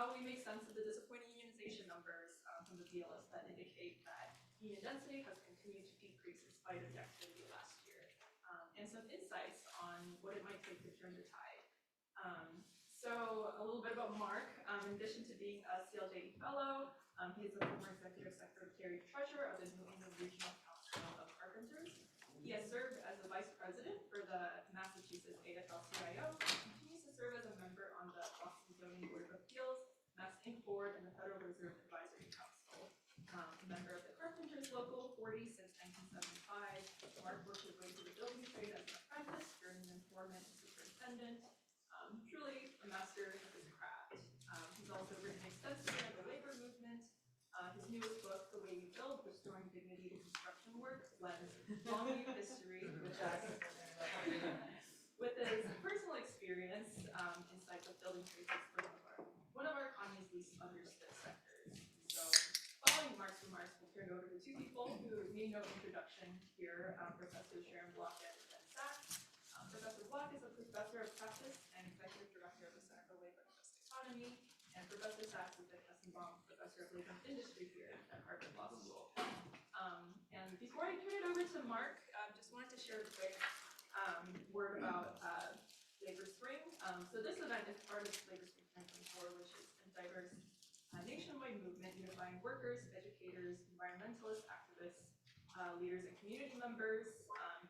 how we make sense of the disappointing unionization numbers from the BLS that indicate that union density has continued to decrease in spite of the activity last year, and some insights on what it might take to turn the tide. So a little bit about Mark. In addition to being a CLJE fellow, he is a former executive secretary treasurer of the New England Regional Council of Carpenters. He has served as a vice president for the Massachusetts AFL-CIO and continues to serve as a member on the Boston Zoning Board of Appeals, Mass Inc. Board, and the Federal Reserve Advisory Council. A member of the Carpenters Local 40 since 1975. Mark worked his way through the building trade as an apprentice, journeyman foreman, and superintendent. Truly a master of his craft. He's also written extensively on the labor movement. His newest book, The Way We Build, Restoring Dignity to Construction Work, blends long-view history with his personal experience, insights of building trades for one of our economy's least understood sectors. So, following Mark's remarks, we'll turn it over to two people who need no introduction here, Professor Sharon and Sachs. Professor Block is a professor of practice and executive director of the Center for Labor and Just Economy, and Professor Sachs is a Kessenbaum professor of labor and industry here at Harvard Law School. And before I turn it over to Mark, just wanted to share a quick word about Labor Spring. So this event is part of Labor Spring 2024, which is a diverse nationwide movement unifying workers, educators, environmentalists, activists, leaders and community members,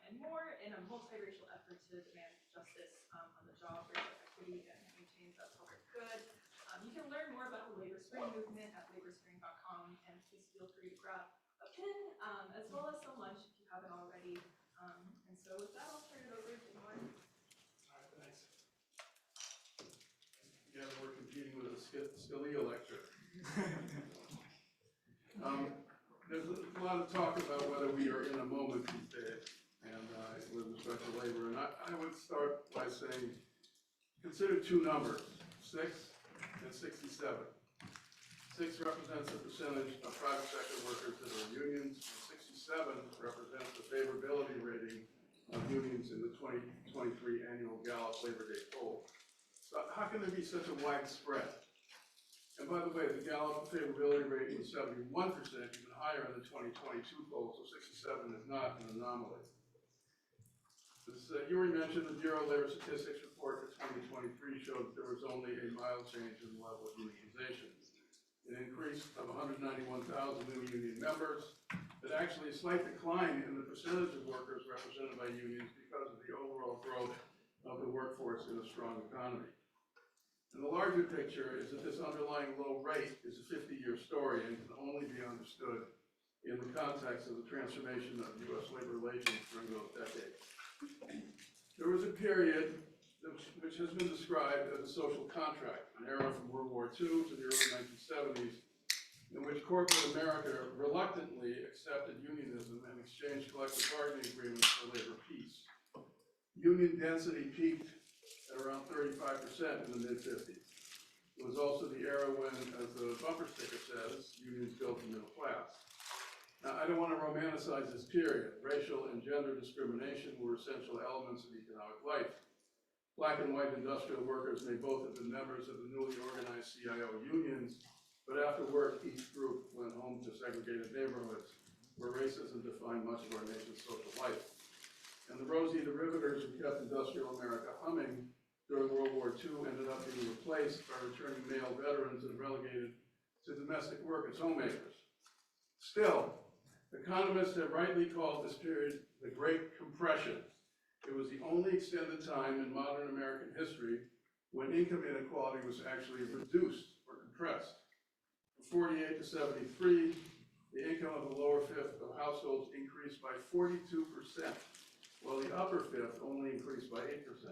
and more in a multiracial effort to demand justice on the job, racial equity, and maintain the public good. You can learn more about the Labor Spring movement at laborspring.com, and please feel free to grab a pin, as well as some lunch if you haven't already. And so with that, I'll turn it over to Mark. All right, thanks. Yeah, we're competing with a Scalia lecture. There's a lot of talk about whether we are in a moment these days, and with respect to labor. And I would start by saying, consider two numbers, 6 and 67. 6 represents the percentage of private sector workers that are in unions, and 67 represents the favorability rating of unions in the 2023 annual Gallup Labor Day poll. So how can there be such a wide spread? And by the way, the Gallup favorability rating was 71%, even higher in the 2022 poll, so 67 is not an anomaly. As Yuri mentioned, the Bureau of Labor Statistics report for 2023 showed that there was only a mild change in the level of unionization. An increase of 191,000 new union members, but actually a slight decline in the percentage of workers represented by unions because of the overall growth of the workforce in a strong economy. And the larger picture is that this underlying low rate is a 50-year story and can only be understood in the context of the transformation of U.S. labor relations during those decades. There was a period which has been described as a social contract, an era from World War II to the early 1970s, in which corporate America reluctantly accepted unionism and exchanged collective bargaining agreements for labor peace. Union density peaked at around 35% in the mid-50s. It was also the era when, as the bumper sticker says, unions built the middle class. Now, I don't want to romanticize this period. Racial and gender discrimination were essential elements of economic life. Black and white industrial workers may both have been members of the newly organized CIO unions, but after work, each group went home to segregated neighborhoods where racism defined much of our nation's social life. And the rosy derivators who kept industrial America humming during World War II ended up being replaced by returning male veterans and relegated to domestic work as homemakers. Still, economists have rightly called this period the Great Compression. It was the only extended time in modern American history when income inequality was actually reduced or compressed. From 48 to 73, the income of the lower fifth of households increased by 42%, while the upper fifth only increased by 8%.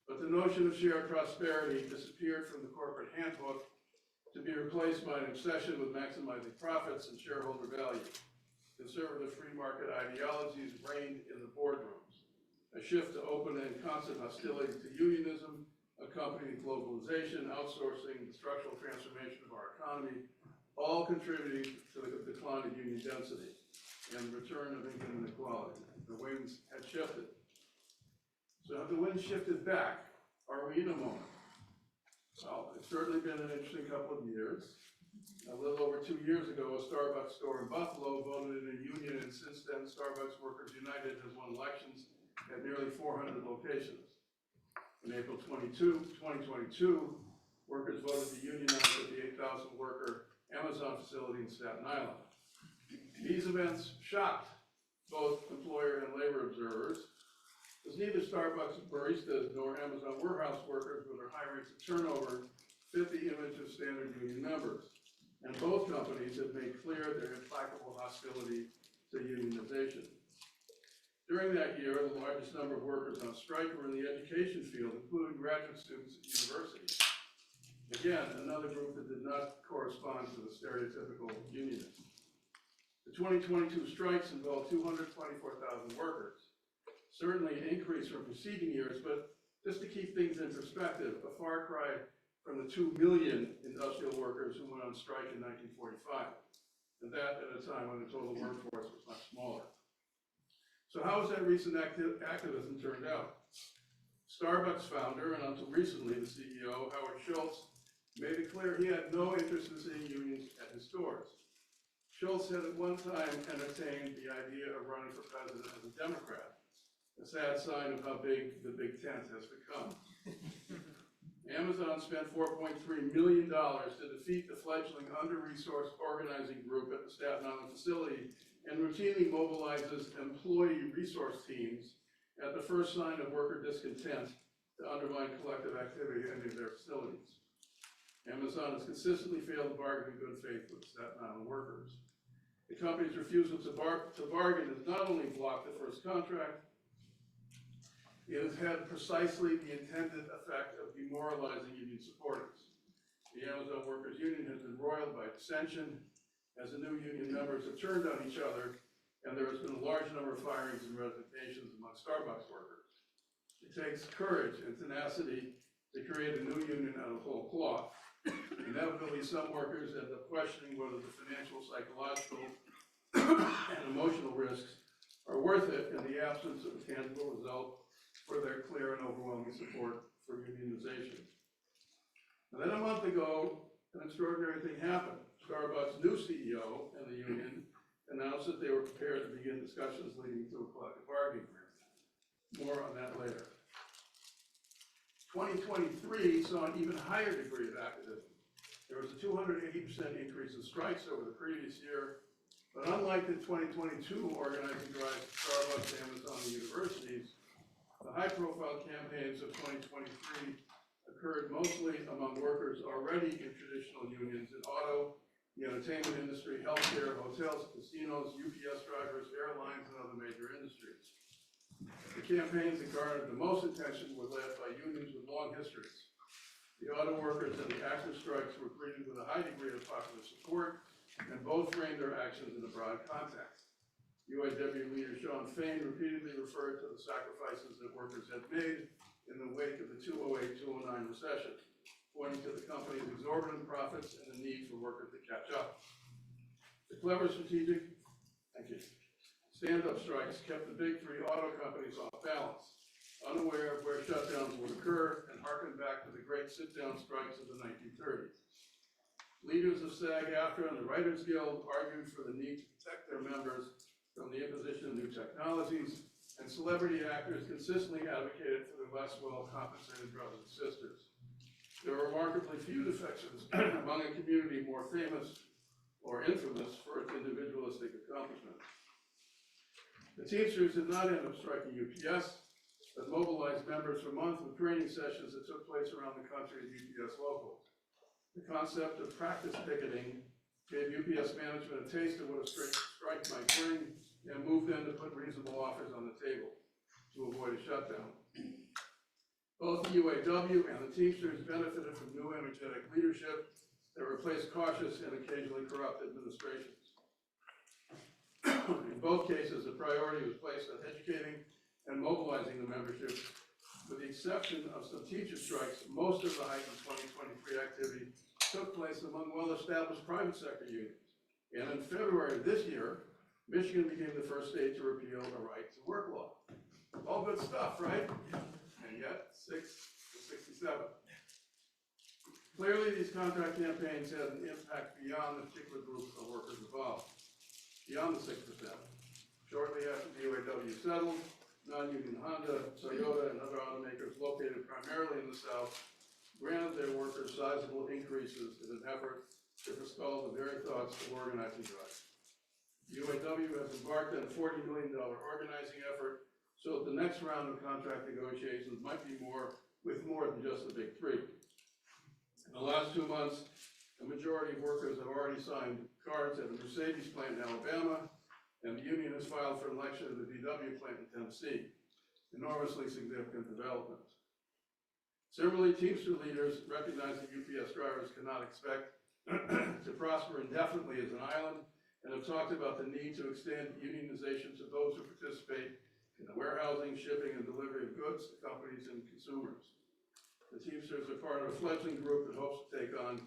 But the notion of shared prosperity disappeared from the corporate handbook to be replaced by an obsession with maximizing profits and shareholder value. Conservative free market ideologies reigned in the boardrooms. A shift to open and constant hostility to unionism, accompanying globalization, outsourcing, the structural transformation of our economy, all contributing to the decline of union density and the return of income inequality. The winds had shifted. So have the winds shifted back? Are we in a moment? Well, it's certainly been an interesting couple of years. A little over 2 years ago, a Starbucks store in Buffalo voted in a union, and since then, Starbucks Workers United has won elections at nearly 400 locations. In April 2022, workers voted to unionize at the 8,000 worker Amazon facility in Staten Island. These events shocked both employer and labor observers, as neither Starbucks baristas nor Amazon warehouse workers with their high rates of turnover fit the image of standard union members. And both companies have made clear their implacable hostility to unionization. During that year, the largest number of workers on strike were in the education field, including graduate students at universities. Again, another group that did not correspond to the stereotypical unionist. The 2022 strikes involved 224,000 workers. Certainly an increase from preceding years, but just to keep things in perspective, a far cry from the 2 million industrial workers who went on strike in 1945, and that at a time when the total workforce was much smaller. So how has that recent activism turned out? Starbucks founder, and until recently the CEO, Howard Schultz, made it clear he had no interest in seeing unions at his stores. Schultz had at one time entertained the idea of running for president as a Democrat, a sad sign of how big the Big Tent has become. Amazon spent $4.3 million to defeat the fledgling under-resourced organizing group at the Staten Island facility and routinely mobilizes employee resource teams at the first sign of worker discontent to undermine collective activity at any of their facilities. Amazon has consistently failed to bargain in good faith with the Staten Island workers. The company's refusal to bargain has not only blocked the first contract, it has had precisely the intended effect of demoralizing union supporters. The Amazon Workers Union has been roiled by dissension as the new union members have turned on each other, and there has been a large number of firings and resignations among Starbucks workers. It takes courage and tenacity to create a new union out of whole cloth. Inevitably, some workers end up questioning whether the financial, psychological, and emotional risks are worth it in the absence of a tangible result for their clear and overwhelming support for unionization. And then a month ago, an extraordinary thing happened. Starbucks' new CEO and the union announced that they were prepared to begin discussions leading to a collective bargaining agreement. More on that later. 2023 saw an even higher degree of activism. There was a 280% increase in strikes over the previous year, but unlike the 2022 organizing drives to Starbucks, Amazon, and universities, the high-profile campaigns of 2023 occurred mostly among workers already in traditional unions in auto, the entertainment industry, healthcare, hotels, casinos, UPS drivers, airlines, and other major industries. The campaigns that garnered the most attention were led by unions with long histories. The auto workers and the actor strikes were greeted with a high degree of popular support, and both framed their actions in a broad context. UAW leader Sharon repeatedly referred to the sacrifices that workers had made in the wake of the 2008-2009 recession, pointing to the company's exorbitant profits and the need for workers to catch up. The clever strategic, stand-up strikes kept the big three auto companies off balance, unaware of where shutdowns would occur, and harkened back to the great sit-down strikes of the 1930s. Leaders of SAG-AFTRA and the Writers Guild argued for the need to protect their members from the imposition of new technologies, and celebrity actors consistently advocated for their less well-compensated brothers and sisters. There were remarkably few defections among a community more famous or infamous for its individualistic accomplishments. The Teamsters did not end up striking UPS, but mobilized members for months with training sessions that took place around the country at UPS locals. The concept of practice picketing gave UPS management a taste of what a strike might bring and moved them to put reasonable offers on the table to avoid a shutdown. Both the UAW and the Teamsters benefited from new energetic leadership that replaced cautious and occasionally corrupt administrations. In both cases, the priority was placed on educating and mobilizing the membership. With the exception of some teacher strikes, most of the heightened 2023 activity took place among well-established private sector unions. And in February of this year, Michigan became the first state to repeal the right to work law. All good stuff, right? And yet, 6 to 67. Clearly, these contract campaigns had an impact beyond the particular group of workers involved, beyond the 6%. Shortly after the UAW settled, non-union Honda, Toyota, and other automakers located primarily in the South granted their workers sizable increases in an effort to forestall the very thoughts of organizing drive. The UAW has embarked on a $40 million organizing effort, so that the next round of contract negotiations might be more than just the big three. In the last 2 months, the majority of workers have already signed cards at the Mercedes plant in Alabama, and the union has filed for an election at the VW plant in Tennessee. Enormously significant developments. Similarly, Teamster leaders recognize that UPS drivers cannot expect to prosper indefinitely as an island, and have talked about the need to extend unionization to those who participate in the warehousing, shipping, and delivery of goods to companies and consumers. The Teamsters are part of a fledgling group that hopes to take on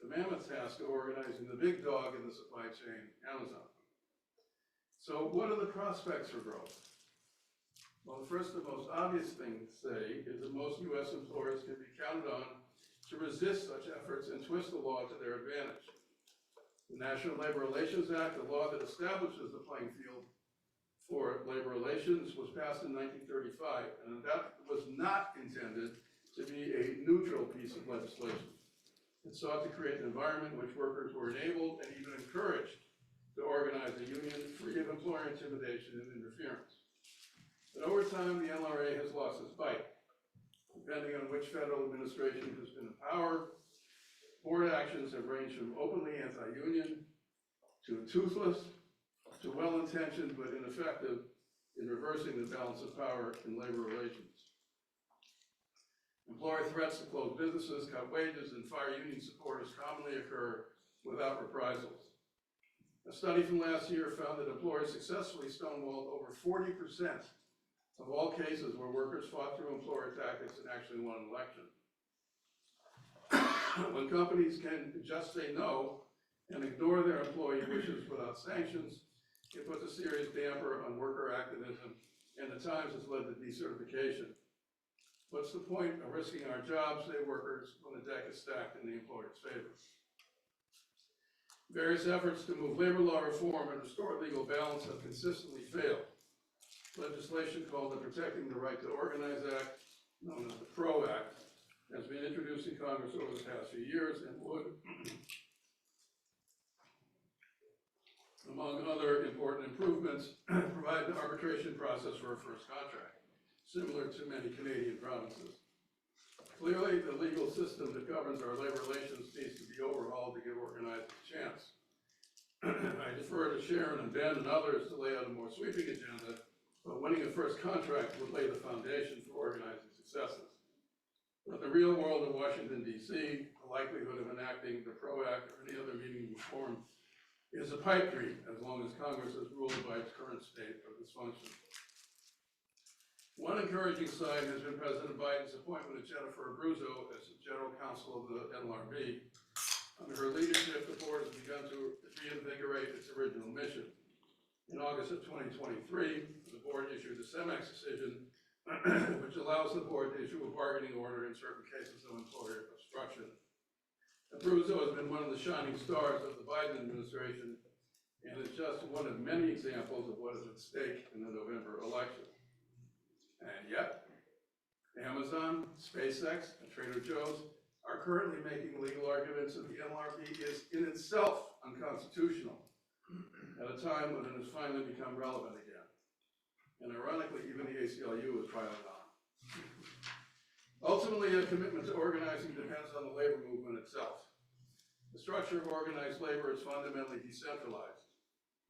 the mammoth task of organizing the big dog in the supply chain, Amazon. So what are the prospects for growth? Well, the first and most obvious thing to say is that most U.S. employers can be counted on to resist such efforts and twist the law to their advantage. The National Labor Relations Act, the law that establishes the playing field for labor relations, was passed in 1935, and that was not intended to be a neutral piece of legislation. It sought to create an environment in which workers were enabled and even encouraged to organize a union free of employer intimidation and interference. But over time, the NLRA has lost its bite. Depending on which federal administration has been in power, board actions have ranged from openly anti-union to toothless to well-intentioned but ineffective in reversing the balance of power in labor relations. Employer threats to close businesses, cut wages, and fire union supporters commonly occur without reprisals. A study from last year found that employers successfully stonewalled over 40% of all cases where workers fought through employer tactics and actually won an election. When companies can just say no and ignore their employee wishes without sanctions, it puts a serious damper on worker activism, and at times has led to decertification. What's the point of risking our jobs, say workers, when the deck is stacked in the employer's favor? Various efforts to move labor law reform and restore legal balance have consistently failed. Legislation called the Protecting the Right to Organize Act, known as the PRO Act, has been introduced in Congress over the past few years and would, among other important improvements, provide an arbitration process for a first contract, similar to many Canadian provinces. Clearly, the legal system that governs our labor relations needs to be overhauled to give organizers a chance. I defer to Sharon and Ben and others to lay out a more sweeping agenda, but winning a first contract would lay the foundation for organizing successes. But the real world of Washington, D.C., the likelihood of enacting the PRO Act or any other meaningful reform is a pipe dream, as long as Congress is ruled by its current state of dysfunction. One encouraging sign has been President Biden's appointment of Jennifer Abruzzo as the General Counsel of the NLRB. Under her leadership, the board has begun to reinvigorate its original mission. In August of 2023, the board issued the CEMEX decision, which allows the board to issue a bargaining order in certain cases of employer obstruction. Abruzzo has been one of the shining stars of the Biden administration, and is just one of many examples of what is at stake in the November election. And yet, Amazon, SpaceX, and Trader Joe's are currently making legal arguments that the NLRB is in itself unconstitutional, at a time when it has finally become relevant again. And ironically, even the ACLU is piling on. Ultimately, a commitment to organizing depends on the labor movement itself. The structure of organized labor is fundamentally decentralized.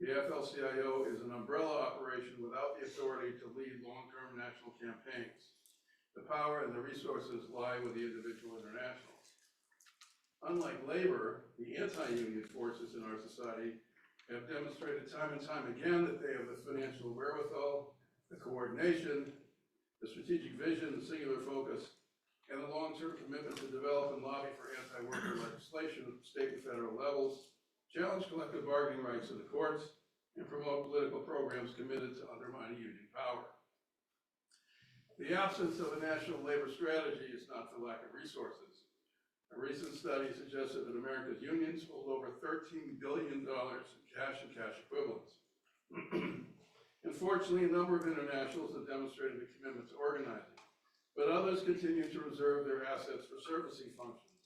The AFL-CIO is an umbrella operation without the authority to lead long-term national campaigns. The power and the resources lie with the individual internationals. Unlike labor, the anti-union forces in our society have demonstrated time and time again that they have the financial wherewithal, the coordination, the strategic vision, the singular focus, and the long-term commitment to develop and lobby for anti-worker legislation at state and federal levels, challenge collective bargaining rights in the courts, and promote political programs committed to undermining union power. The absence of a national labor strategy is not for lack of resources. A recent study suggested that America's unions hold over $13 billion in cash and cash equivalents. Unfortunately, a number of internationals have demonstrated a commitment to organizing, but others continue to reserve their assets for servicing functions.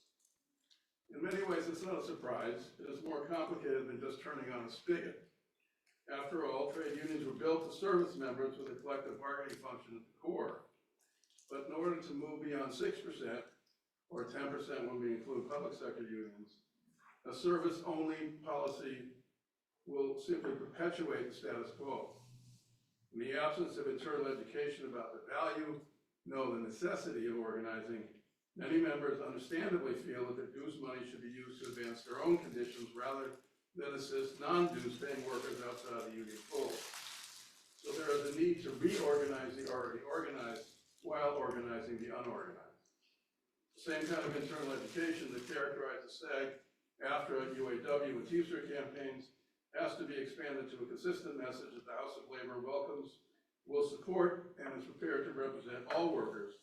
In many ways, it's not a surprise. It is more complicated than just turning on a spigot. After all, trade unions were built to service members with a collective bargaining function at the core. But in order to move beyond 6%, or 10% when we include public sector unions, a service-only policy will simply perpetuate the status quo. In the absence of internal education about the value, no, the necessity of organizing, many members understandably feel that their dues money should be used to advance their own conditions rather than assist non-dues paying workers outside the union fold. So there is a need to reorganize the already organized while organizing the unorganized. The same kind of internal education that characterized the SAG, AFTRA, UAW, and Teamster campaigns has to be expanded to a consistent message that the House of Labor welcomes, will support, and is prepared to represent all workers,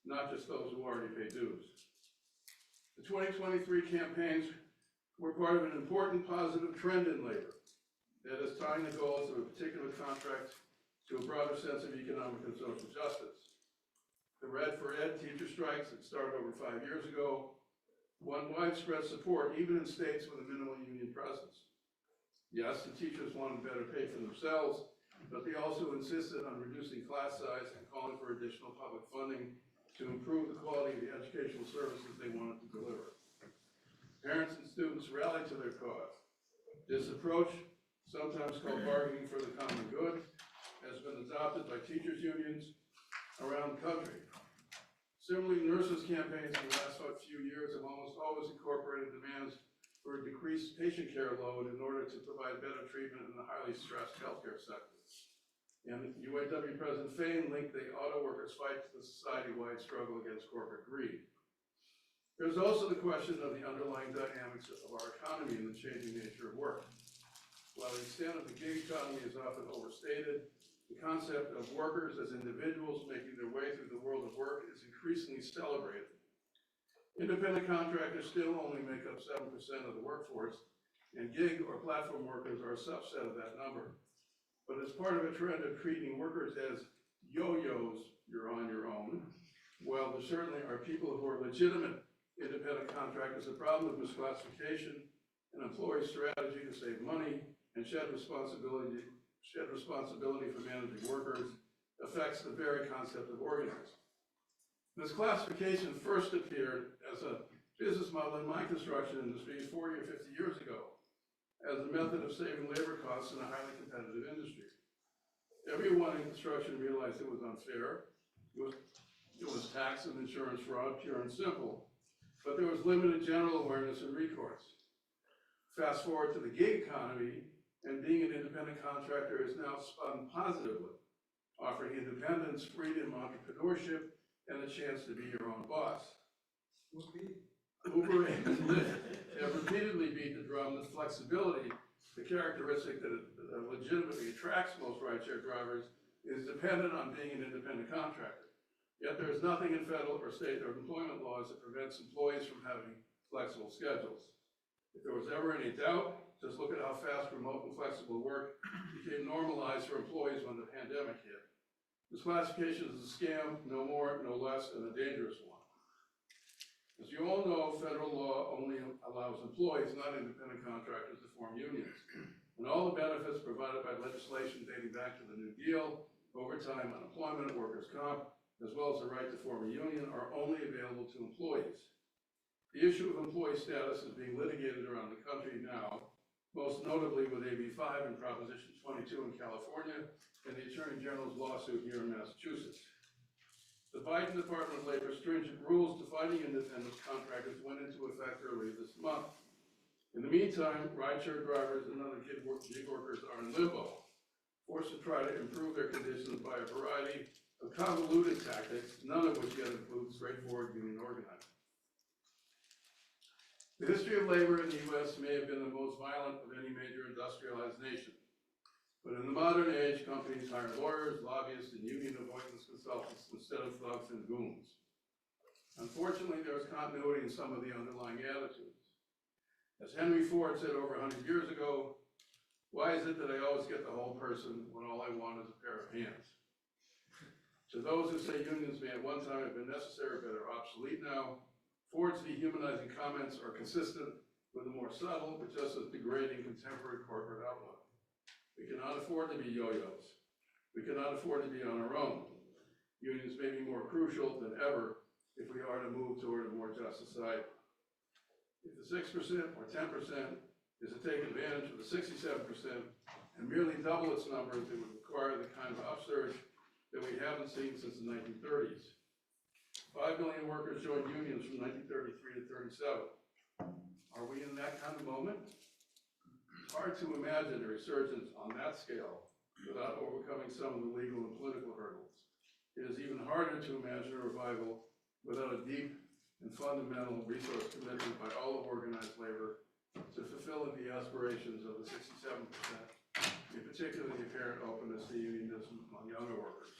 not just those who already pay dues. The 2023 campaigns were part of an important positive trend in labor that is tying the goals of a particular contract to a broader sense of economic and social justice. The Red for Ed teacher strikes that started over 5 years ago won widespread support even in states with a minimal union presence. Yes, the teachers wanted better pay for themselves, but they also insisted on reducing class size and calling for additional public funding to improve the quality of the educational services they wanted to deliver. Parents and students rallied to their cause. This approach, sometimes called bargaining for the common good, has been adopted by teachers' unions around the country. Similarly, nurses' campaigns in the last few years have almost always incorporated demands for a decreased patient care load in order to provide better treatment in the highly stressed healthcare sector. And UAW President Fain linked the auto workers' fight to the society-wide struggle against corporate greed. There's also the question of the underlying dynamics of our economy and the changing nature of work. While the extent of the gig economy is often overstated, the concept of workers as individuals making their way through the world of work is increasingly celebrated. Independent contractors still only make up 7% of the workforce, and gig or platform workers are a subset of that number. But as part of a trend of treating workers as yo-yos, you're on your own, while there certainly are people who are legitimate independent contractors, the problem of misclassification and employee strategy to save money and shed responsibility for managing workers affects the very concept of organizing. This classification first appeared as a business model in my construction industry 40 or 50 years ago as a method of saving labor costs in a highly competitive industry. Everyone in construction realized it was unfair. It was tax and insurance fraud, pure and simple. But there was limited general awareness and recourse. Fast forward to the gig economy, and being an independent contractor is now spun positively, offering independence, freedom, entrepreneurship, and a chance to be your own boss. Uber have repeatedly beat the drum that flexibility, the characteristic that legitimately attracts most rideshare drivers, is dependent on being an independent contractor. Yet there is nothing in federal or state or employment laws that prevents employees from having flexible schedules. If there was ever any doubt, just look at how fast remote and flexible work became normalized for employees when the pandemic hit. This classification is a scam, no more, no less, and a dangerous one. As you all know, federal law only allows employees, not independent contractors, to form unions. And all the benefits provided by legislation dating back to the New Deal, overtime, unemployment, workers' comp, as well as the right to form a union, are only available to employees. The issue of employee status is being litigated around the country now, most notably with AB 5 and Proposition 22 in California, and the Attorney General's lawsuit here in Massachusetts. The Biden Department of Labor's stringent rules defining independent contractors went into effect earlier this month. In the meantime, rideshare drivers and other gig workers are in limbo, forced to try to improve their conditions by a variety of convoluted tactics, none of which yet include straightforward union organizing. The history of labor in the U.S. may have been the most violent of any major industrialized nation. But in the modern age, companies hire lawyers, lobbyists, and union avoidance consultants instead of thugs and goons. Unfortunately, there is continuity in some of the underlying attitudes. As Henry Ford said over 100 years ago, why is it that I always get the whole person when all I want is a pair of hands? To those who say unions may at one time have been necessary but are obsolete now, Ford's dehumanizing comments are consistent with a more subtle but just as degrading contemporary corporate outlook. We cannot afford to be yo-yos. We cannot afford to be on our own. Unions may be more crucial than ever if we are to move toward a more just society. If the 6% or 10% is to take advantage of the 67% and merely double its numbers, it would require the kind of upsurge that we haven't seen since the 1930s. 5 million workers joined unions from 1933 to 37. Are we in that kind of moment? It's hard to imagine a resurgence on that scale without overcoming some of the legal and political hurdles. It is even harder to imagine a revival without a deep and fundamental resource commitment by all of organized labor to fulfilling the aspirations of the 67%, in particular the apparent openness to unionism among younger workers.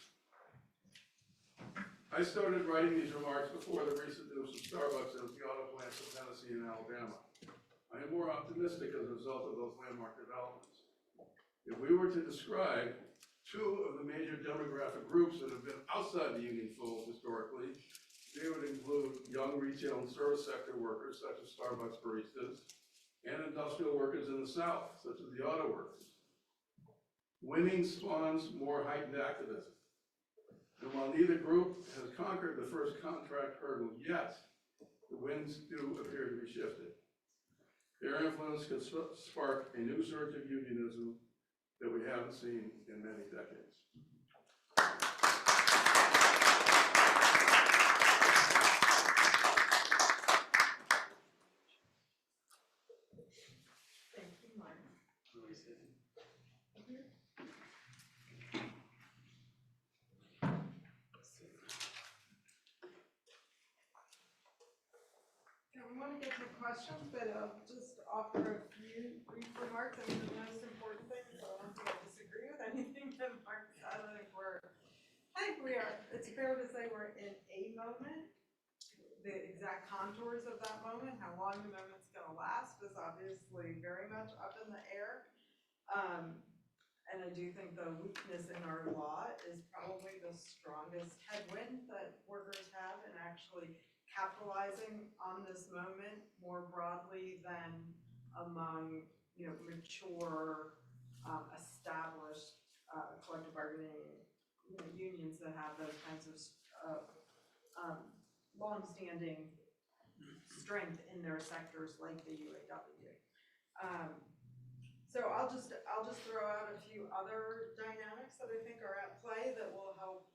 I started writing these remarks before the recent news of Starbucks and the auto plants of Tennessee and Alabama. I am more optimistic as a result of those landmark developments. If we were to describe two of the major demographic groups that have been outside the union fold historically, they would include young retail and service sector workers, such as Starbucks baristas, and industrial workers in the South, such as the auto workers. Winning spawns more heightened activism. And while neither group has conquered the first contract hurdle yet, the winds do appear to be shifted. Their influence could spark a new surge of unionism that we haven't seen in many decades. We want to get to questions, but I'll just offer a few brief remarks. I mean, the most important thing, so I don't think I disagree with anything that Mark said. I think we are, it's fair to say we're in a moment. The exact contours of that moment, how long the moment's going to last, is obviously very much up in the air. And I do think the weakness in our law is probably the strongest headwind that workers have in actually capitalizing on this moment more broadly than among mature, established collective bargaining unions that have those kinds of long-standing strength in their sectors like the UAW. So I'll just throw out a few other dynamics that I think are at play that will help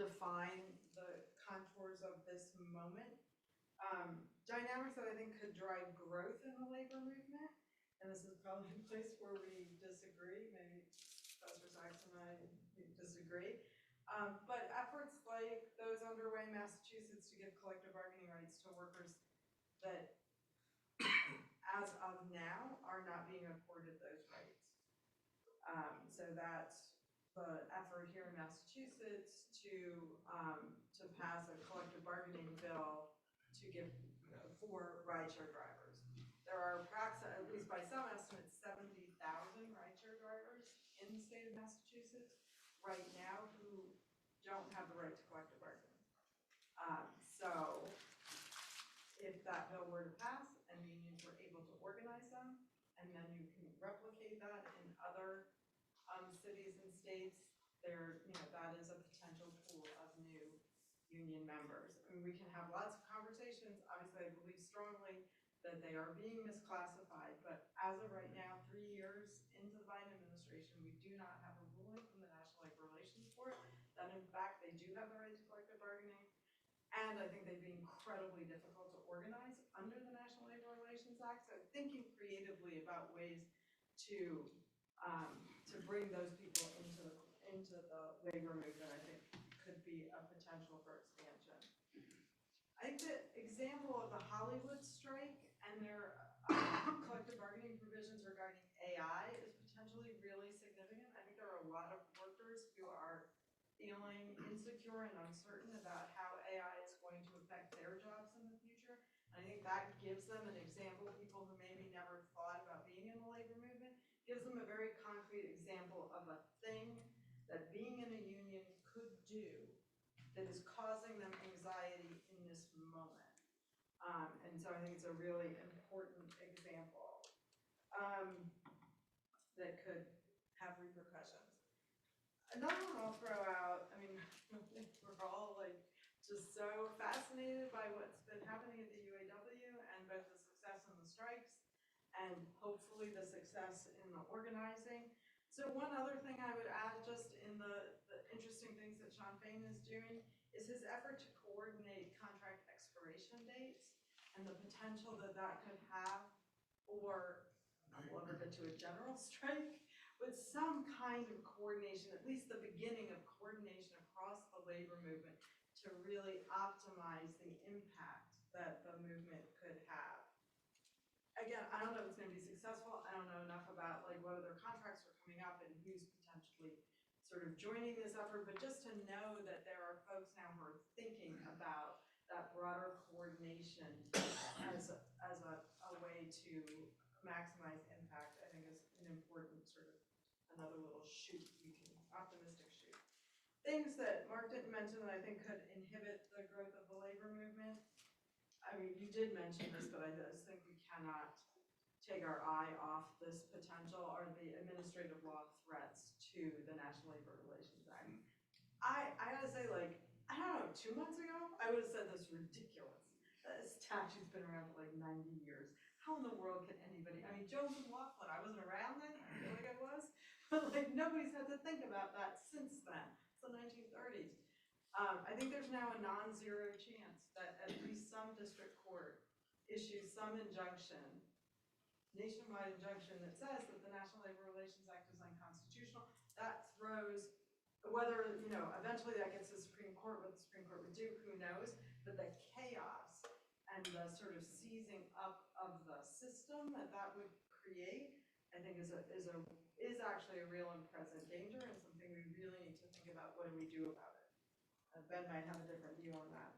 define the contours of this moment. Dynamics that I think could drive growth in the labor movement, and this is probably a place where we disagree, maybe Professor Sachs and I disagree, but efforts like those underway in Massachusetts to give collective bargaining rights to workers that, as of now, are not being accorded those rights. So that's the effort here in Massachusetts to pass a collective bargaining bill to give for rideshare drivers. There are at least by some estimates, 70,000 rideshare drivers in the state of Massachusetts right now who don't have the right to collective bargaining. So if that bill were to pass and unions were able to organize them, and then you can replicate that in other cities and states, that is a potential pool of new union members. I mean, we can have lots of conversations. Obviously, I believe strongly that they are being misclassified, but as of right now, 3 years into the Biden administration, we do not have a ruling from the National Labor Relations Board that in fact they do have the right to collective bargaining, and I think they'd be incredibly difficult to organize under the National Labor Relations Act. So thinking creatively about ways to bring those people into the labor movement, I think could be a potential for expansion. I think the example of the Hollywood strike and their collective bargaining provisions regarding AI is potentially really significant. I think there are a lot of workers who are feeling insecure and uncertain about how AI is going to affect their think that gives them an example, people who maybe never thought about being in the labor movement, gives them a very concrete example of a thing that being in a union could do that is causing them anxiety in this moment. And so I think it's a really important example that could have repercussions. Another one I'll throw out, I mean, we're all like just so fascinated by what's been happening at the UAW and both the success in the strikes and hopefully the success in the organizing. So one other thing I would add just in the interesting things that Sean Fain is doing is his effort to coordinate contract expiration dates and the potential that that could have, or we'll never get to a general strike, but some kind of coordination, at least the beginning of coordination across the labor movement to really optimize the impact that the movement could have. Again, I don't know if it's going to be successful. I don't know enough about like what other contracts are coming up and who's potentially sort of joining this effort, but just to know that there are folks now who are thinking about that broader coordination as a way to maximize impact, I think is an important sort of another little shoot we can, optimistic shoot. Things that Mark didn't mention that I think could inhibit the growth of the labor movement. I mean, you did mention this, but I just think we cannot take our eye off this potential are the administrative law threats to the National Labor Relations Act. I gotta say, like, I don't know, 2 months ago, I would have said this is ridiculous. This statute's been around for like 90 years. How in the world can anybody, I mean, Jones and Laughlin, I wasn't around then, I feel like I was, but like nobody's had to think about that since then. It's the 1930s. I think there's now a non-zero chance that at least some district court issues some injunction, nationwide injunction that says that the National Labor Relations Act is unconstitutional. That throws, whether, you know, eventually that gets to the Supreme Court, what the Supreme Court would do, who knows, but the chaos and the sort of seizing up of the system that that would create, I think is actually a real and present danger and something we really need to think about. What do we do about it? Ben might have a different view on that.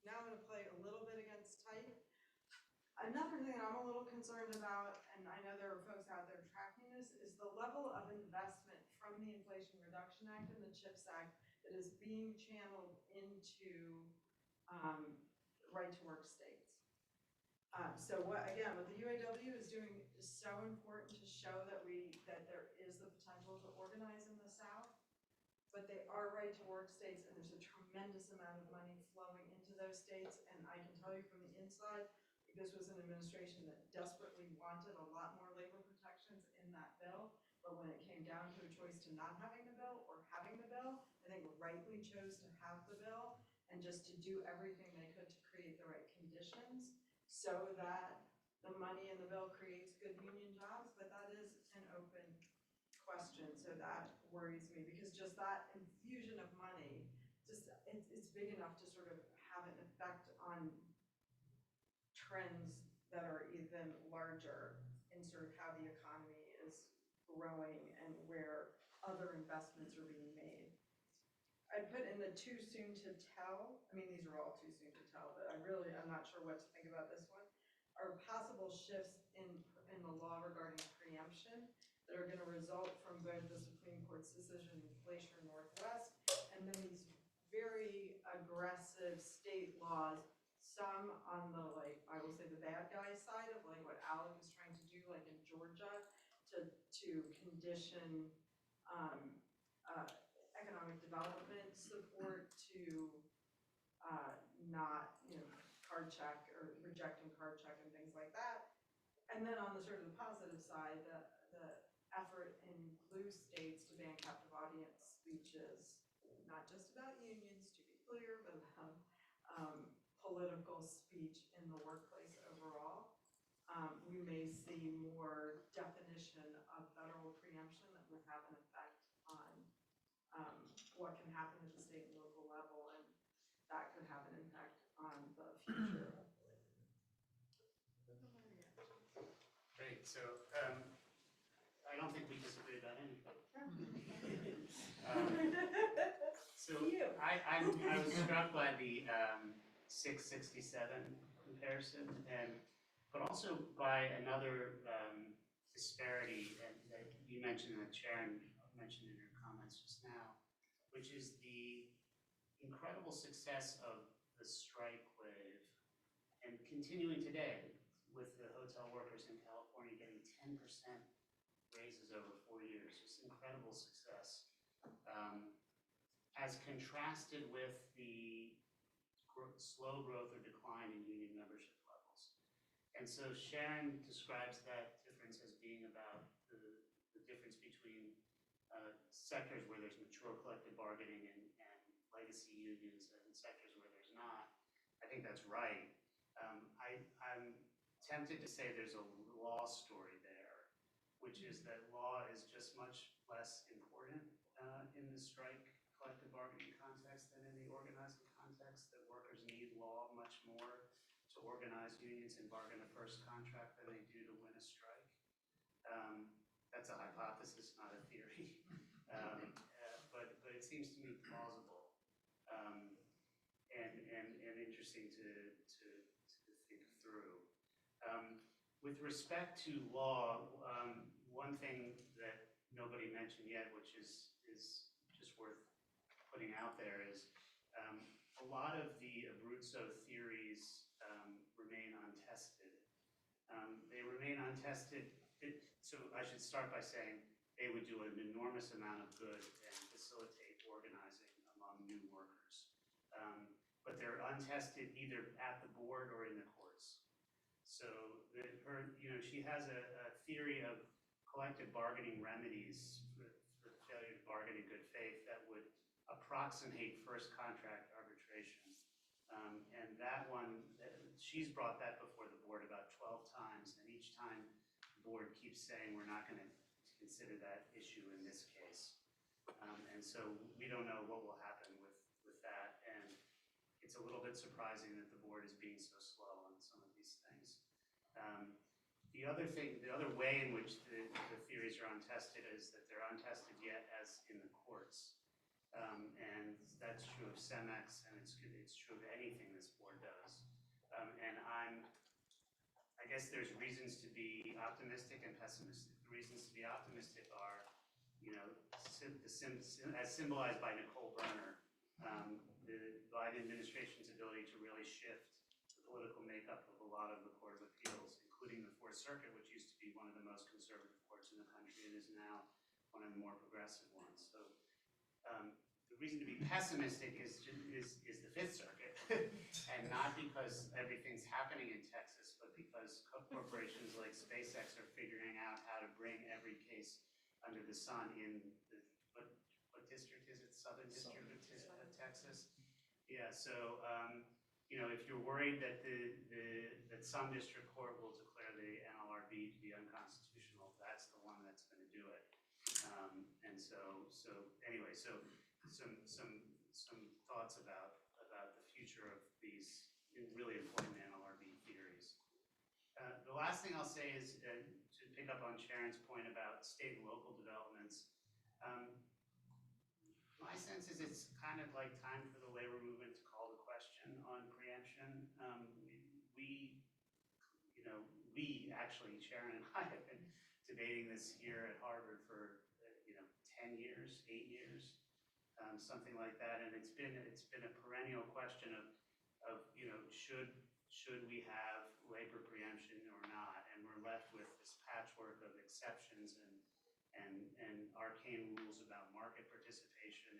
Now I'm going to play a little bit against type. Another thing I'm a little concerned about, and I know there are folks out there tracking this, is the level of investment from the Inflation Reduction Act and the CHIPS Act that is being channeled into right-to-work states. So what the UAW is doing is so important to show that there is the potential to organize in the South, but they are right-to-work states, and there's a tremendous amount of money flowing into those states. And I can tell you from the inside, this was an administration that desperately wanted a lot more labor protections in that bill, but when it came down to a choice to not having the bill or having the bill, I think rightly chose to have the bill and just to do everything they could to create the right conditions so that the money in the bill creates good union jobs, but that is an open question. So that worries me because just that infusion of money, it's big enough to sort of have an effect on trends that are even larger in sort of how the economy is growing and where other investments are being made. I put in the too soon to tell. I mean, these are all too soon to tell, but I'm not sure what to think about this one. Are possible shifts in the law regarding preemption that are going to result from both the Supreme Court's decision in Glacier Northwest and then these very aggressive state laws, some on the, like, I will say the bad guy side of like what Alec is trying to do, like in Georgia, to condition economic development support to not, card check or rejecting card check and things like that. And then on the sort of the positive side, the effort in blue states to ban captive audience speeches, not just about unions, to be clear, but about political speech in the workplace overall. We may see more definition of federal preemption that would have an effect on what can happen at the state and local level, and that could have an impact on the future. Great, so I don't think we disagree about anything. So I was struck by the 667 comparison, but also by another disparity that you mentioned, that Sharon mentioned in her comments just now, which is the incredible success of the strike wave, and continuing today with the hotel workers in California getting 10% raises over 4 years. Just incredible success. As contrasted with the slow growth or decline in union membership levels. And so Sharon describes that difference as being about the difference between sectors where there's mature collective bargaining and legacy unions, and sectors where there's not. I think that's right. I'm tempted to say there's a law story there, which is that law is just much less important in the strike collective bargaining context than in the organizing context, that workers need law much more to organize unions and bargain a first contract than they do to win a strike. That's a hypothesis, not a theory, but it seems to me plausible and interesting to think through. With respect to law, one thing that nobody mentioned yet, which is just worth putting out there, is a lot of the Abruzzo theories remain untested. They remain untested. So I should start by saying they would do an enormous amount of good and facilitate organizing among new workers. But they're untested either at the board or in the courts. So she has a theory of collective bargaining remedies for failure to bargain in good faith that would approximate first contract arbitration. And that one, she's brought that before the board about 12 times, and each time the board keeps saying we're not going to consider that issue in this case. And so we don't know what will happen with that, and it's a little bit surprising that the board is being so slow on some of these things. The other way in which the theories are untested is that they're untested yet as in the courts. And that's true of CEMEX, and it's true of anything this board does. And I guess there's reasons to be optimistic and pessimistic. The reasons to be optimistic are, as symbolized by Nicole Berner, the Biden administration's ability to really shift the political makeup of a lot of the Court of Appeals, including the Fourth Circuit, which used to be one of the most conservative courts in the country and is now one of the more progressive ones. So the reason to be pessimistic is the Fifth Circuit, and not because everything's happening in Texas, but because corporations like SpaceX are figuring out how to bring every case under the sun in what district is it? Southern District of Texas. Yeah. So if you're worried that that some district court will declare the NLRB to be unconstitutional, that's the one that's going to do it. And so anyway, so some thoughts about the future of these really important NLRB theories. The last thing I'll say is to pick up on Sharon's point about state and local developments. My sense is it's kind of like time for the labor movement to call the question on preemption. We actually, Sharon and I have been debating this here at Harvard for 10 years, 8 years, something like that, and it's been a perennial question of should we have labor preemption or not, and we're left with this patchwork of exceptions and arcane rules about market participation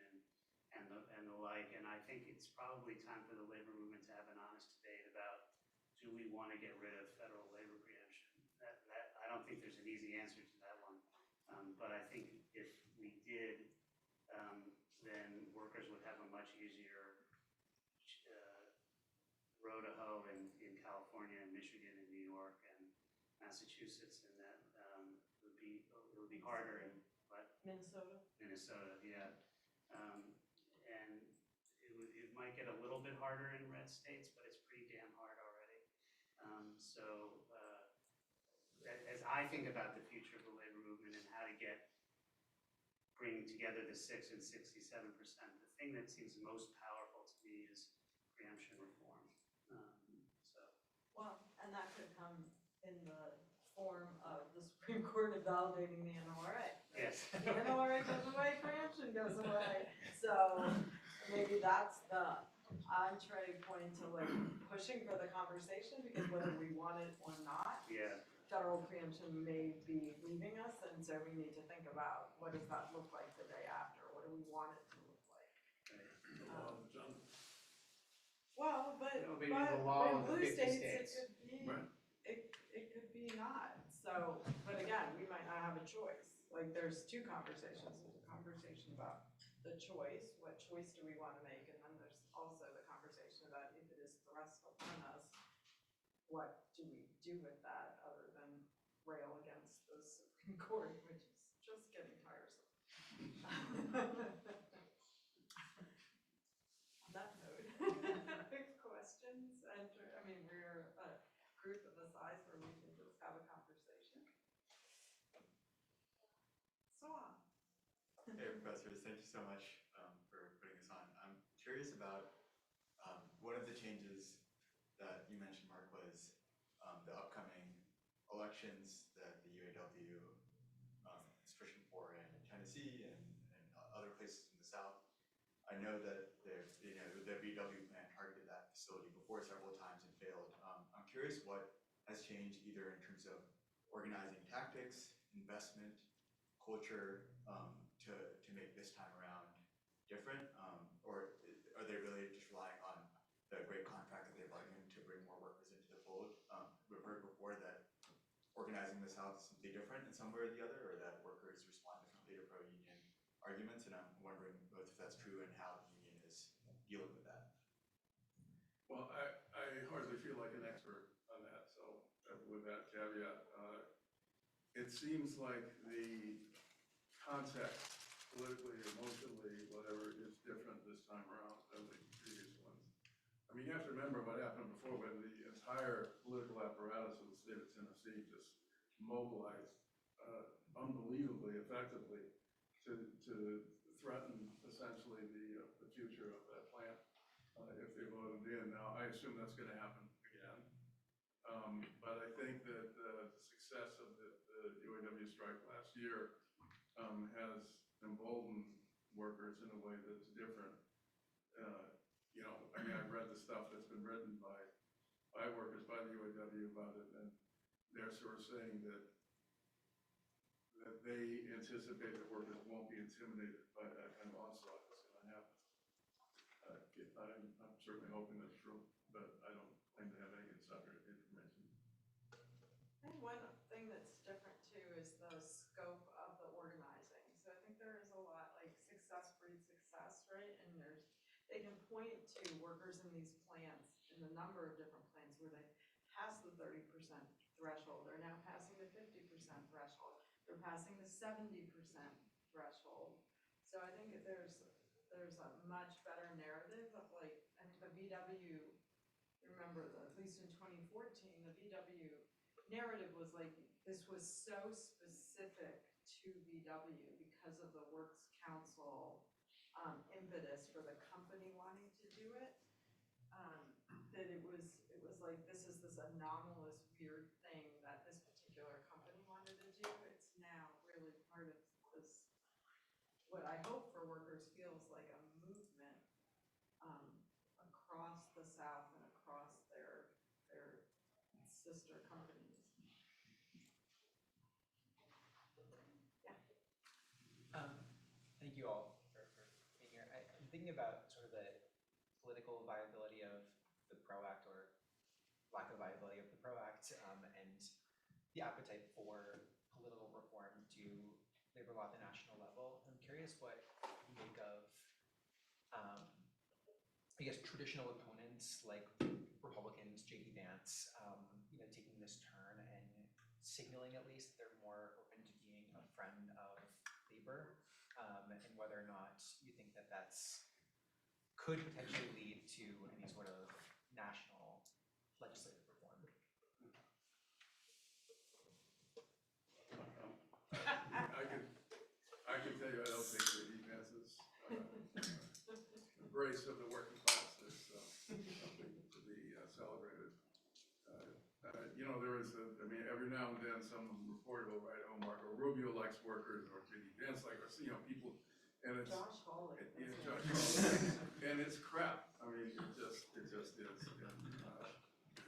and the like. And I think it's probably time for the labor movement to have an honest debate about, do we want to get rid of federal labor preemption? That I don't think there's an easy answer to that one, but I think if we did, then workers would have a much easier row to hoe in California and Michigan and New York and Massachusetts, and that it would be harder in Minnesota, yeah. And it might get a little bit harder in red states, but it's pretty damn hard already. As I think about the future of the labor movement and how to bring together the 6 and 67%, the thing that seems most powerful to me is preemption reform. Well, and that could come in the form of the Supreme Court invalidating the NLRA. Yes. The NLRA goes away, preemption goes away. So maybe that's the entree point to like pushing for the conversation, because whether we want it or not, Yeah. federal preemption may be leaving us, and so we need to think about what does that look like the day after? What do we want it to look like? The law of the jungle. Well, but, It'll be the law in of the blue 50 states, states. it could be, Right. it could be not. So, but again, we might not have a choice. Like, there's two conversations. There's a conversation about the choice, what choice do we want to make? And then there's also the conversation about if it is thrust upon us, what do we do with that other than rail against the Supreme Court, which is just getting tiresome. On that note, questions? And, I mean, we're a group of the size where we can just have a conversation. So on. Hey, professors, thank you so much for putting this on. I'm curious about one of the changes that you mentioned, Mark, was the upcoming elections that the UAW is pushing for in Tennessee and other places in the South. I know that the VW plan targeted that facility before several times and failed. I'm curious what has changed either in terms of organizing tactics, investment, culture, to make this time around different, or are they really just relying on the great contract that they bargained to bring more workers into the fold? We've heard before that organizing the South is simply different in some way or the other, or that workers respond differently to pro-union arguments, and I'm wondering both if that's true and how the union is dealing with that. Well, I hardly feel like an expert on that, so with that caveat, it seems like the context, politically, emotionally, whatever, is different this time around than the previous ones. I mean, you have to remember what happened before when the entire political apparatus of the state of Tennessee just mobilized unbelievably effectively to threaten essentially the future of that plant if they voted in. Now, I assume that's going to happen again. But I think that the success of the UAW strike last year has emboldened workers in a way that's different. I mean, I've read the stuff that's been written by workers, by the UAW about it, and they're sort of saying that they anticipate that workers won't be intimidated by that kind of onslaught that's going to happen. I'm certainly hoping that's true, but I don't claim to have any insider information. And one thing that's different too is the scope of the organizing. So I think there is a lot, like success breeds success, right? And they can point to workers in these plants, in a number of different plants where they pass the 30% threshold. They're now passing the 50% threshold. They're passing the 70% threshold. So I think there's a much better narrative of like, I mean, the VW, remember at least in 2014, the VW narrative was like, this was so specific to VW because of the Works Council impetus for the company wanting to do it, that it was like, this is this anomalous, weird thing that this particular company wanted to do. It's now really part of this, what I hope for workers feels like a movement across the South and across their sister companies. Yeah. Thank you all for being here. I'm thinking about sort of the political viability of the PRO Act, or lack of viability of the PRO Act, and the appetite for political reform to labor law at the national level. I'm curious what you make of, I guess, traditional opponents like Republicans, J.D. Vance, taking this turn and signaling at least they're more open to being a friend of labor, and whether or not you think that could potentially lead to any sort of national legislative reform. I can tell you, I don't think that Vance's embrace of the working class is something to be celebrated. now and then, some reporter will write, oh, Marco Rubio likes workers, or J.D. Vance like us, people, and it's. Josh Hawley. Yeah, that's Josh it. Hawley. And it's crap. I mean, it just is. And,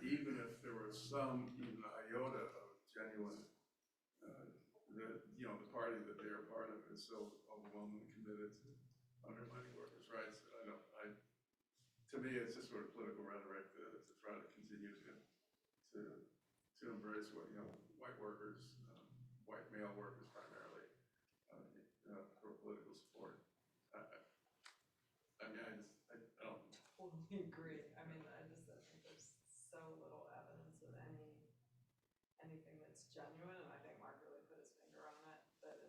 even if there was some, even iota of genuine, the party that they're a part of is so overwhelmingly committed to undermining workers' rights. To me, it's just sort of political rhetoric to try to continue to embrace white workers, white male workers primarily, for political support. I don't. Totally agree. I mean, I think there's so little evidence of anything that's genuine, and I think Mark really put his finger on it, that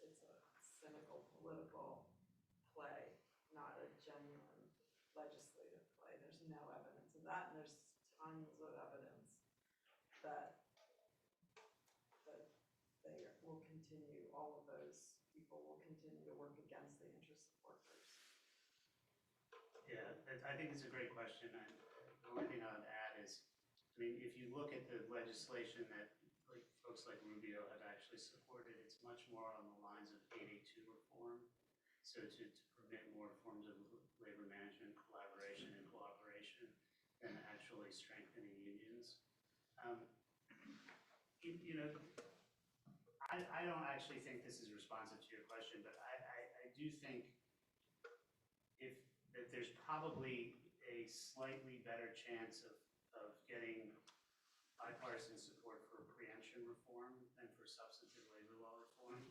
it's a cynical political play, not a genuine legislative play. There's no evidence of that, and there's tons of evidence that they will continue, all of those people will continue to work against the interests of workers. Yeah, I think it's a great question. And the only thing I would add is, I mean, if you look at the legislation that folks like Rubio have actually supported, it's much more on the lines of 882 reform. So to permit more forms of labor management, collaboration and cooperation than actually strengthening unions. I don't actually think this is responsive to your question, but I do think that there's probably a slightly better chance of getting bipartisan support for preemption reform than for substantive labor law reform.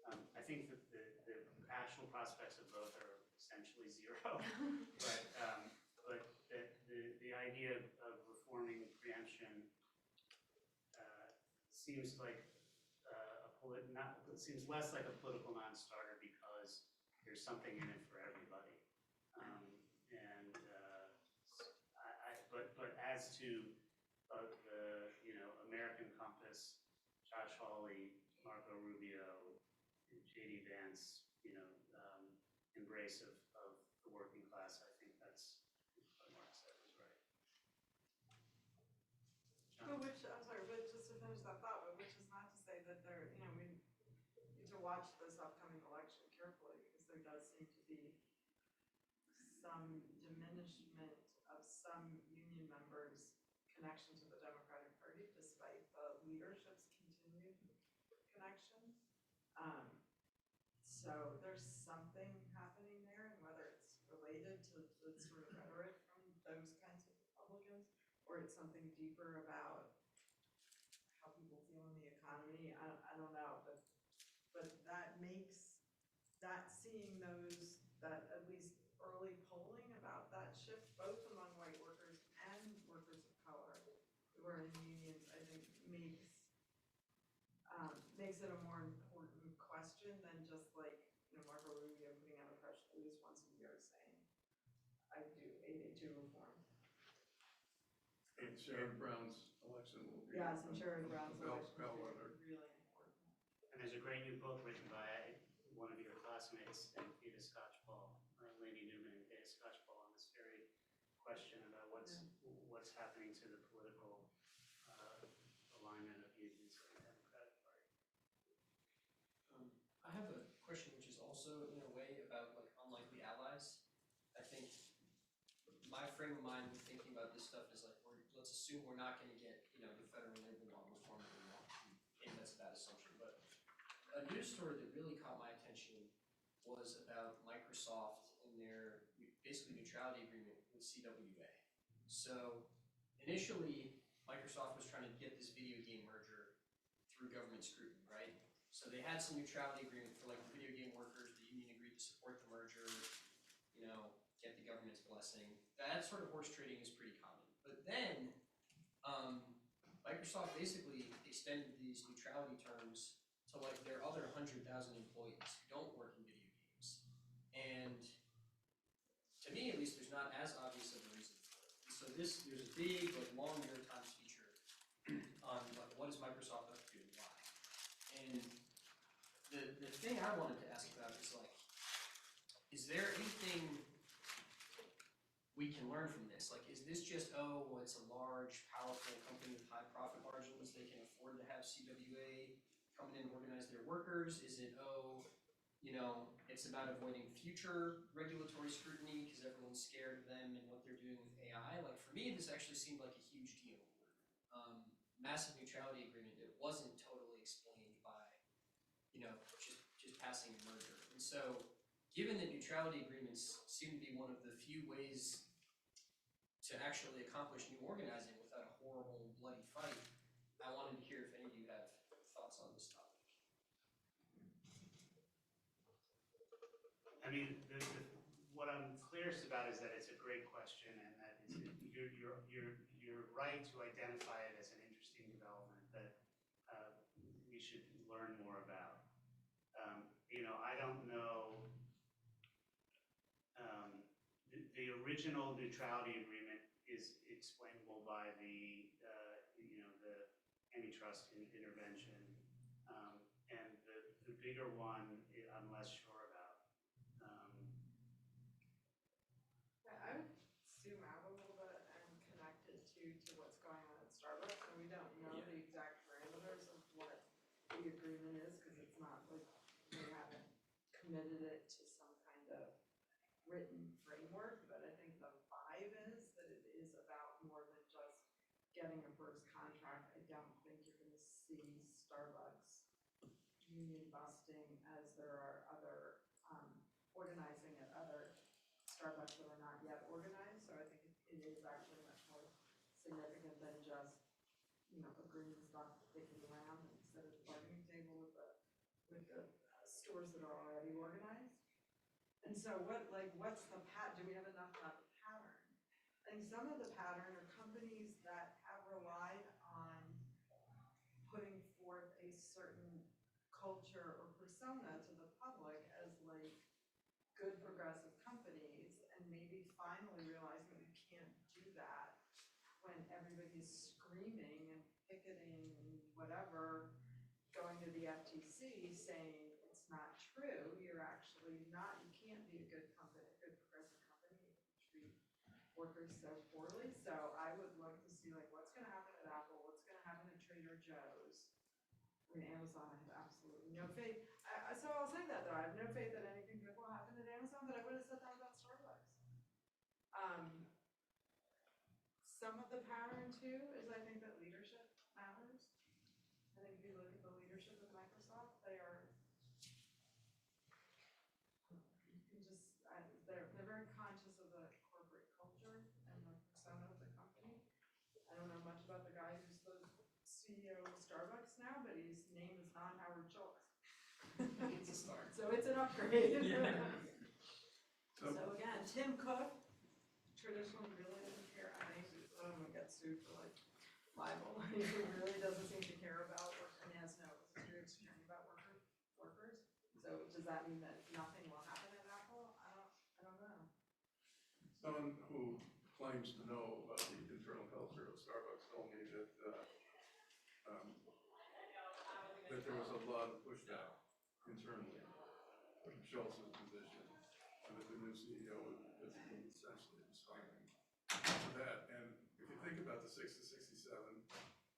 I think that the actual prospects of both are essentially zero, but the idea of reforming preemption seems like seems less like a political non-starter because there's something in it for everybody. But as to the American Compass, Josh Hawley, Marco Rubio, J.D. Vance, embrace of the working class, I think that's what Mark said was right. But I'm sorry, but just to finish that thought, but which is not to say that we need to watch this upcoming election carefully, because there does seem to be some diminishment of some union members' connection to the Democratic Party, despite the leadership's continued connection. So there's something happening there, and whether it's related to the sort of rhetoric from those kinds of Republicans, or it's something deeper about how people feel in the economy, I don't know, but that makes seeing that at least early polling about that shift, both among white workers and workers of color who are in unions, I think makes it a more important question than just Marco Rubio putting out a press release once a year saying, I do 882 reform. And Sharon Brown's election will be. Yes, and Sharon Brown's election bellwether. is really important. And there's a great new book written by one of your classmates, Theda Scotchball, Lady Newman and Theda Scotchball, on this very question about what's happening to the political alignment of unions in the Democratic Party. I have a question which is also in a way about unlikely allies. I think my frame of mind thinking about this stuff is let's assume we're not going to get the federal labor law reform that we want. Maybe that's a bad assumption, but a news story that really caught my attention was about Microsoft and their basically neutrality agreement with CWA. So initially, Microsoft was trying to get this video game merger through government scrutiny, right? So they had some neutrality agreement for the video game workers. The union agreed to support the merger, get the government's blessing. That sort of horse trading is pretty common. But then Microsoft basically extended these neutrality terms to their other 100,000 employees who don't work in video games. And to me, at least, there's not as obvious of a reason for it. So there's a big, long New York Times feature on what is Microsoft up to and why. And the thing I wanted to ask about is there anything we can learn from this? Is this just, it's a large, powerful company with high profit margins, they can afford to have CWA come in and organize their workers? Is it, it's about avoiding future regulatory scrutiny because everyone's scared of them and what they're doing with AI? Like for me, this actually seemed like a huge deal. Massive neutrality agreement, it wasn't totally explained by, just passing a merger. And so, given that neutrality agreements seem to be one of the few ways to actually accomplish new organizing without a horrible, bloody fight, I wanted to hear if any of you have thoughts on this topic. I mean, what I'm clearest about is that it's a great question, and that is, you're right to identify it as an interesting development that we should learn more about. I don't know. The original neutrality agreement is explainable by the antitrust intervention, and the bigger one I'm less sure about. I would zoom out a little bit and connect it to what's going on at Starbucks, and we don't know the exact parameters of what the agreement is, because it's not like they haven't committed it to some kind of written framework, but I think the vibe is that it is about more than just getting a first contract. I don't think you're going to see Starbucks union busting as there are other organizing at other Starbucks that are not yet organized. So I think it is actually much more significant than just agreeing stuff kicking around instead of the bargaining table with the stores that are already organized. And so what's the do we have enough about the pattern? I think some of the pattern are companies that have relied on putting forth a certain culture or persona to the public as like good progressive companies, and maybe finally realizing you can't do that when everybody's screaming and picketing and whatever, going to the FTC saying it's not true, you're actually not, you can't be a good company, a good progressive company if you treat workers so poorly. So I would love to see like what's going to happen at Apple, what's going to happen at Trader Joe's. I mean, Amazon, I have absolutely no faith. So I'll say that though, I have no faith that anything good will happen at Amazon, but I would have said that about Starbucks. Some of the pattern too is I think that leadership matters. I think if you look at the leadership of Microsoft, they're very conscious of the corporate culture and the persona of the company. I don't know much about the guy who's the CEO of Starbucks now, but his name is not Howard Schultz. It's a start. So it's an upgrade. Yeah. So again, Tim Cook traditionally really doesn't care. I think he's going to get sued for like libel. He really doesn't seem to care about work and has no serious caring about workers. So does that mean that nothing will happen at Apple? I don't know. Someone who claims to know about the internal culture of Starbucks told me that that there was a lot of pushback internally from Schultz's position, and that the new CEO is essentially responding to that. And if you think about the 6 to 67,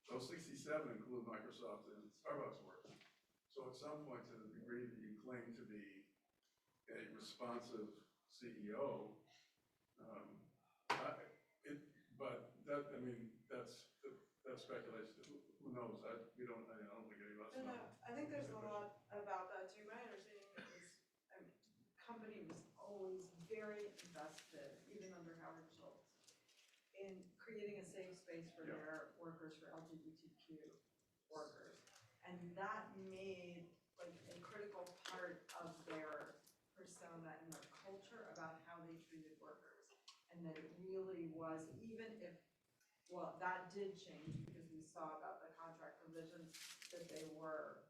those 67 include Microsoft and Starbucks workers. So at some point, to the degree that you claim to be a responsive CEO, that's speculation. Who knows? I don't think any of us know. I think there's a lot about that too. My understanding is the company was always very invested, even under Howard Schultz, in creating a safe space for their workers, for LGBTQ workers. And that made like a critical part of their persona and their culture about how they treated workers. And that it really was, even if, well, that did change because we saw about the contract provisions that they were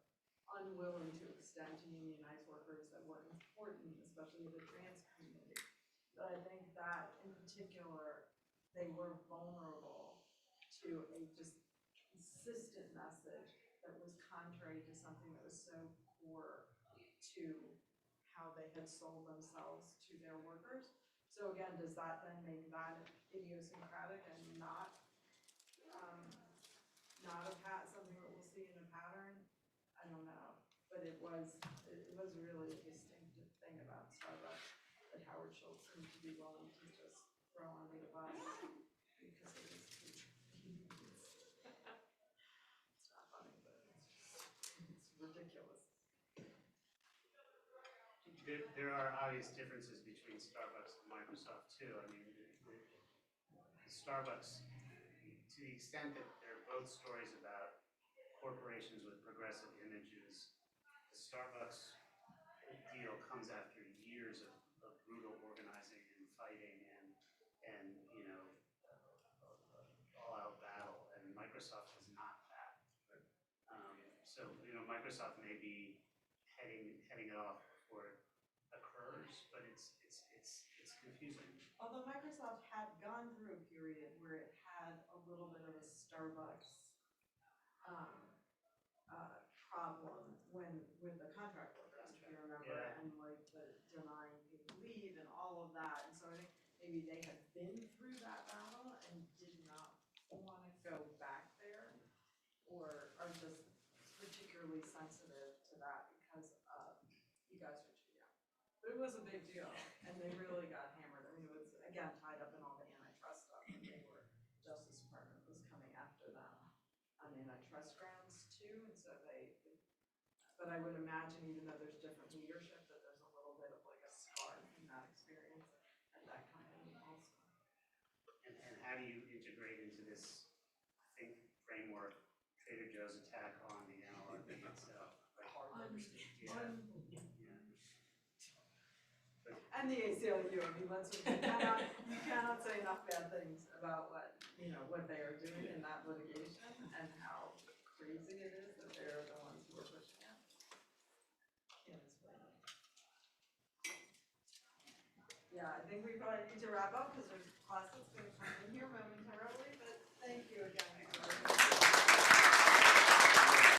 unwilling to extend to unionized workers that were important, especially the trans community. But I think that in particular, they were vulnerable to a just consistent message that was contrary to something that was so core to how they had sold themselves to their workers. So again, does that then make that idiosyncratic and not something that we'll see in a pattern? but it was really a distinctive thing about Starbucks that Howard Schultz seemed to be willing to just throw under the bus because it was too It's not funny, but it's ridiculous. There are obvious differences between Starbucks and Microsoft too. I mean, Starbucks, to the extent that they're both stories about corporations with progressive images, the Starbucks deal comes after years of brutal organizing and fighting and you know, all-out battle, and Microsoft is not that. So, you know, Microsoft may be heading it off before it occurs, but it's confusing. Although Microsoft had gone through a period where it had a little bit of a Starbucks problem with the contract workers, if you remember, Yeah. and like the denying paid leave and all of that. And so I think maybe they had been through that battle and did not want to go back there, or are just particularly sensitive to that because you guys are too young. But it was a big deal, and they really got hammered. I mean, it was, again, tied up in all the antitrust stuff, and they were, Justice Department was coming after them on antitrust grounds too, and so but I would imagine, even though there's different leadership, that there's a little bit of like a scar from that experience at that company also. And how do you integrate into this think framework Trader Joe's attack on the NLRB itself? Like, Hard to understand. yeah. And the ACLU, I mean, you cannot say enough bad things about what they are doing in that litigation and how crazy it is that they're the ones who are pushing it. Can't explain it. Yeah, I think we probably need to wrap up because there's a class that's going to come in here momentarily.